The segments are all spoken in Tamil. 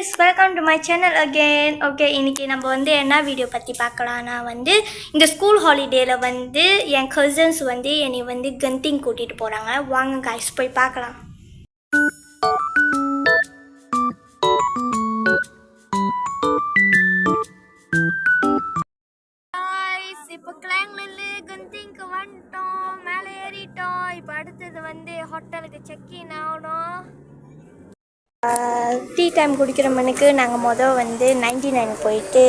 guys, welcome to my channel again. Okay, இன்னைக்கு நம்ம வந்து என்ன வீடியோ பத்தி பார்க்கலாம்னா வந்து இந்த ஸ்கூல் ஹாலிடேல வந்து என் கசின்ஸ் வந்து என்னை வந்து கந்திங் கூட்டிட்டு போறாங்க. வாங்க guys போய் பார்க்கலாம். guys இப்போ கிளாங்ல கந்திங்க்கு வந்துட்டோம். மேலே ஏறிட்டோம். இப்போ அடுத்து வந்து ஹோட்டலுக்கு செக் இன் ஆகணும். டீ டைம் குடிக்கிற மணிக்கு நாங்கள் வந்து 99 போயிட்டு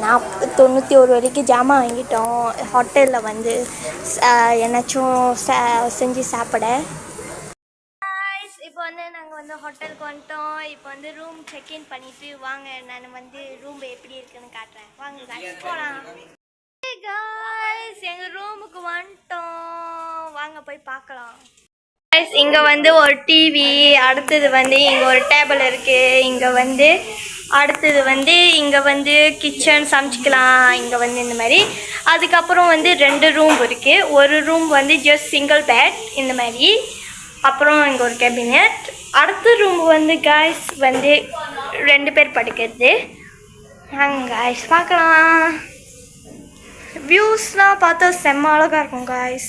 91 வரைக்கும் ஜாமான் வாங்கிட்டோம். ஹோட்டலில் வந்து என்னாச்சும் செஞ்சு சாப்பிட. இப்போ வந்து நாங்கள் வந்து ஹோட்டலுக்கு வந்துட்டோம். இப்போ வந்து ரூம் செக்இன் பண்ணிவிட்டு வாங்க நான் வந்து ரூம் எப்படி இருக்குன்னு காட்டுறேன். வாங்க guys போகலாம். எங்கள் ரூமுக்கு வந்துட்டோம். வாங்க போய் பார்க்கலாம். இங்கே வந்து ஒரு டிவி, அடுத்தது வந்து இங்கே ஒரு டேபிள் இருக்குது. இங்கே வந்து அடுத்தது வந்து இங்கே வந்து கிச்சன் சமைச்சிக்கலாம். இங்கே வந்து இந்த மாதிரி அதுக்கப்புறம் வந்து 2 ரூம் இருக்குது. ஒரு ரூம் வந்து ஜஸ்ட் சிங்கிள் பெட் இந்த மாதிரி. அப்புறம் இங்கே ஒரு கேபினெட். அடுத்த ரூம் வந்து guys வந்து 2 பேர் படுக்கிறது. guys பார்க்கலாம். வியூஸ்லாம் பார்த்தா செம்ம அழகாக இருக்கும் guys.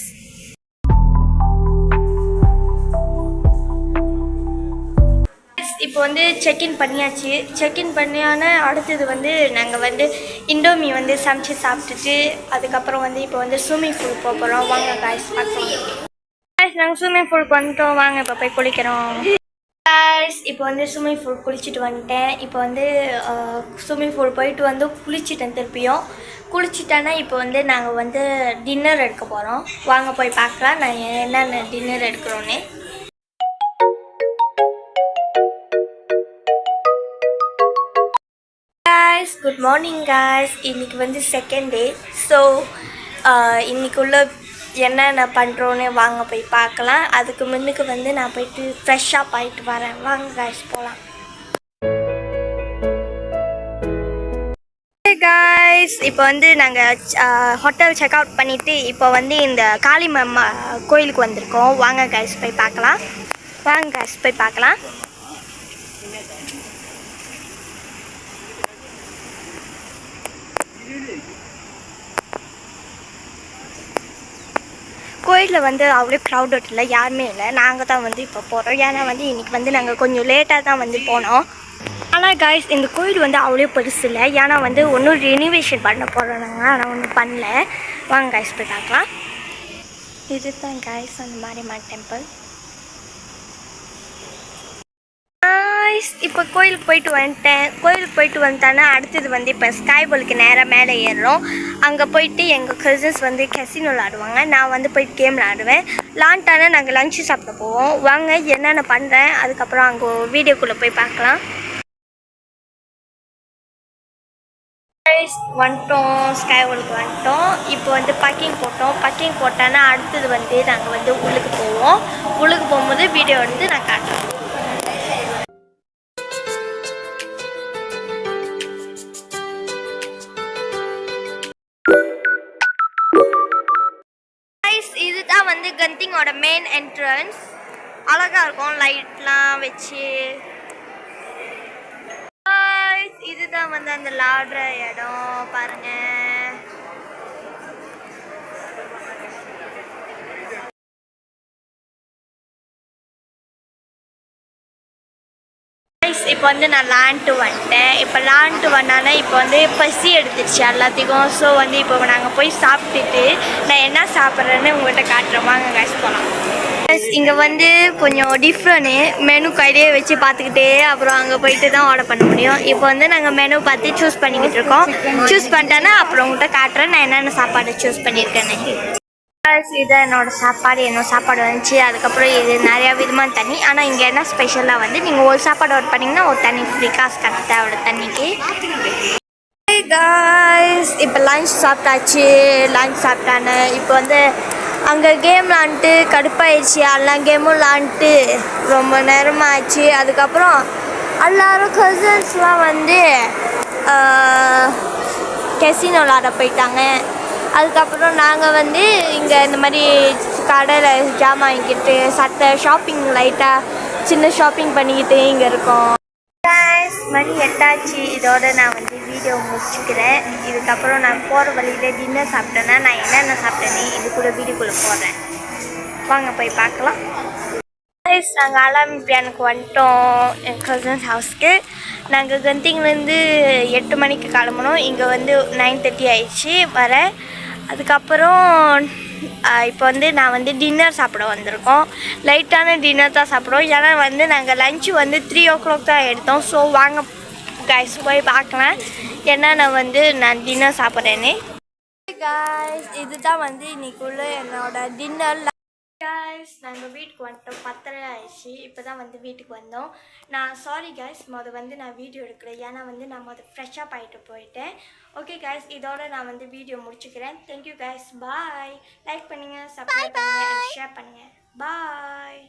இப்போ வந்து செக்இன் பண்ணியாச்சு. செக்இன் பண்ணியான அடுத்தது வந்து நாங்கள் வந்து இண்டோமி வந்து சமைச்சு சாப்பிட்டுட்டு அதுக்கப்புறம் வந்து இப்போ வந்து ஸ்விம்மிங் பூல் போக போகிறோம். வாங்க காய்ஸ் பார்க்கலாம். நாங்கள் ஸ்விம்மிங் பூலுக்கு வந்துட்டோம். வாங்க இப்போ போய் குளிக்கிறோம். காய்ஸ் இப்போ வந்து ஸ்விம்மிங் பூல் குளிச்சுட்டு வந்துட்டேன். இப்போ வந்து ஸ்விம்மிங் பூல் போயிட்டு வந்து குளிச்சுட்டேன். திருப்பியும் குளிச்சுட்டேன்னா இப்போ வந்து நாங்கள் வந்து டின்னர் எடுக்க போகிறோம். வாங்க போய் பார்க்கலாம் நான் என்னென்ன டின்னர் எடுக்கிறோன்னு. Good morning guys. இன்றைக்கி வந்து செகண்ட் டே. ஸோ இன்றைக்குள்ள என்னென்ன பண்ணுறோன்னு வாங்க போய் பார்க்கலாம். அதுக்கு முன்னுக்கு வந்து நான் போயிட்டு ஃப்ரெஷ்ஷாக போயிட்டு வரேன். வாங்க guys போகலாம். guys இப்போ வந்து நாங்கள் ஹோட்டல் செக் அவுட் பண்ணிவிட்டு இப்போ வந்து இந்த காளியம்மா கோயிலுக்கு வந்திருக்கோம். வாங்க guys போய் பார்க்கலாம். வாங்க guys போய் பார்க்கலாம். கோயிலில் வந்து அவ்வளோ க்ரௌடட் இல்லை, யாருமே இல்லை. நாங்கள் தான் வந்து இப்போ போகிறோம். ஏன்னா வந்து இன்றைக்கி வந்து நாங்கள் கொஞ்சம் லேட்டாக தான் வந்து போனோம். ஆனால் காய்ஸ் இந்த கோயில் வந்து அவ்வளோ பெருசு இல்லை. ஏன்னா வந்து ஒன்றும் ரெனிவேஷன் பண்ண போகிறோம் நாங்கள். ஆனால் ஒன்றும் பண்ணல. வாங்க காய்ஸ் போய் பார்க்கலாம். இதுதான் காய்ஸ் அந்த மாரியம்மன் டெம்பிள். இப்போ கோயிலுக்கு போயிட்டு வந்துட்டேன். கோயிலுக்கு போயிட்டு வந்துட்டானா அடுத்தது வந்து இப்போ ஸ்கைபாலுக்கு நேராக மேலே ஏறுறோம். அங்கே போயிட்டு எங்கள் கசின்ஸ் வந்து கெசினோ விளாடுவாங்க. நான் வந்து போயிட்டு கேம் விளாடுவேன். விளாண்டானா நாங்கள் லஞ்சு சாப்பிட போவோம். வாங்க என்னென்ன பண்ணுறேன் அதுக்கப்புறம் அங்கே வீடியோக்குள்ளே போய் பார்க்கலாம். வந்துட்டோம், ஸ்கைபாலுக்கு வந்துட்டோம். இப்போ வந்து பார்க்கிங் போட்டோம். பார்க்கிங் போட்டானா அடுத்தது வந்து நாங்கள் வந்து உள்ளுக்கு போவோம். உள்ளுக்கு போகும்போது வீடியோ எடுத்து நான் காட்டுறேன். இதுதான் வந்து கந்திங்கோட மெயின் என்ட்ரன்ஸ். அழகா இருக்கும் லைட்லாம் வச்சு. இதுதான் வந்து அந்த விளாடுற இடம் பாருங்க. இப்போ வந்து நான் லான்ட்டு வந்துட்டேன். இப்போ லான்ட்டு வந்தானே இப்போ வந்து பசி எடுத்துச்சு எல்லாத்துக்கும். ஸோ வந்து இப்போ நாங்கள் போய் சாப்பிட்டுட்டு நான் என்ன சாப்பிட்றேன்னு உங்கள்கிட்ட காட்டுறேன். வாங்க guys போகலாம். இங்கே வந்து கொஞ்சம் டிஃப்ரெண்ட்டு மெனு கையிலே வச்சு பார்த்துக்கிட்டே அப்புறம் அங்கே போயிட்டு தான் ஆர்டர் பண்ண முடியும். இப்போ வந்து நாங்கள் மெனு பார்த்து சூஸ் பண்ணிக்கிட்டு இருக்கோம். சூஸ் பண்ணிட்டேன்னா அப்புறம் உங்கள்கிட்ட காட்டுறேன் நான் என்னென்ன சாப்பாடு சூஸ் பண்ணியிருக்கேன்னு. இதுதான் என்னோடய சாப்பாடு. என்னோட சாப்பாடு வந்துச்சு. அதுக்கப்புறம் இது நிறையா விதமான தண்ணி. ஆனால் இங்கே என்ன ஸ்பெஷலாக வந்து நீங்கள் ஒரு சாப்பாடு ஆர்டர் பண்ணிங்கன்னா ஒரு தண்ணி ஃப்ரீ, காசு கட்ட தேவையோட தண்ணிக்கு. காய்ஸ் இப்போ லன்ச் சாப்பிட்டாச்சு. லன்ச் சாப்பிட்டானு இப்போ வந்து அங்கே கேம் விளாண்டுட்டு கடுப்பாயிடுச்சு. எல்லா கேமும் விளாண்டுட்டு ரொம்ப நேரமாக ஆச்சு. அதுக்கப்புறம் எல்லாரும் கசின்ஸ்லாம் வந்து கெசினோ விளாட போயிட்டாங்க. அதுக்கப்புறம் நாங்கள் வந்து இங்கே இந்த மாதிரி கடையில் ஜாமான் வாங்கிக்கிட்டு சட்டை ஷாப்பிங் லைட்டாக சின்ன ஷாப்பிங் பண்ணிக்கிட்டு இங்கே இருக்கோம். மணி 8 இதோட நான் வந்து வீடியோ முடிச்சுக்கிறேன். இதுக்கப்புறம் நான் போகிற வழியில் டின்னர் சாப்பிட்டேன்னா நான் என்னென்ன சாப்பிட்டேனே இது கூட வீடியோக்குள்ளே போடுறேன். வாங்க போய் பார்க்கலாம். நாங்கள் அலாமிப்பியானுக்கு வந்துட்டோம் என் கசின்ஸ் ஹவுஸ்க்கு. நாங்கள் கந்திங்லேருந்து 8 மணிக்கு கிளம்பணும். இங்கே வந்து 9:30 ஆயிடுச்சு வர. அதுக்கப்புறம் இப்போ வந்து நான் வந்து டின்னர் சாப்பிட வந்திருக்கோம். லைட்டான டின்னர் தான் சாப்பிடுவோம். ஏன்னா வந்து நாங்கள் லஞ்சு வந்து 3 o'clock தான் எடுத்தோம். ஸோ வாங்க கைஸ் போய் பார்க்கலாம் என்னென்ன வந்து நான் டின்னர் சாப்பிட்றேன்னு. கைஸ் இதுதான் வந்து இன்னைக்குள்ள என்னோட டின்னர். கைஸ் நாங்கள் வீட்டுக்கு வந்துட்டோம். 10:30 ஆயிடுச்சு. இப்போ தான் வந்து வீட்டுக்கு வந்தோம். சாரி கைஸ் வந்து நான் வீடியோ எடுக்கிறேன். ஏன்னா வந்து நான் ஃப்ரெஷ்ஷாக ஆகிட்டு போயிட்டேன். ஓகே கைஸ் இதோட நான் வந்து வீடியோ முடிச்சுக்கிறேன். தேங்க்யூ கைஸ், பாய். லைக் பண்ணுங்கள், சப்ஸ்கிரைப் பண்ணுங்கள், ஷேர் பண்ணுங்கள். பாய்.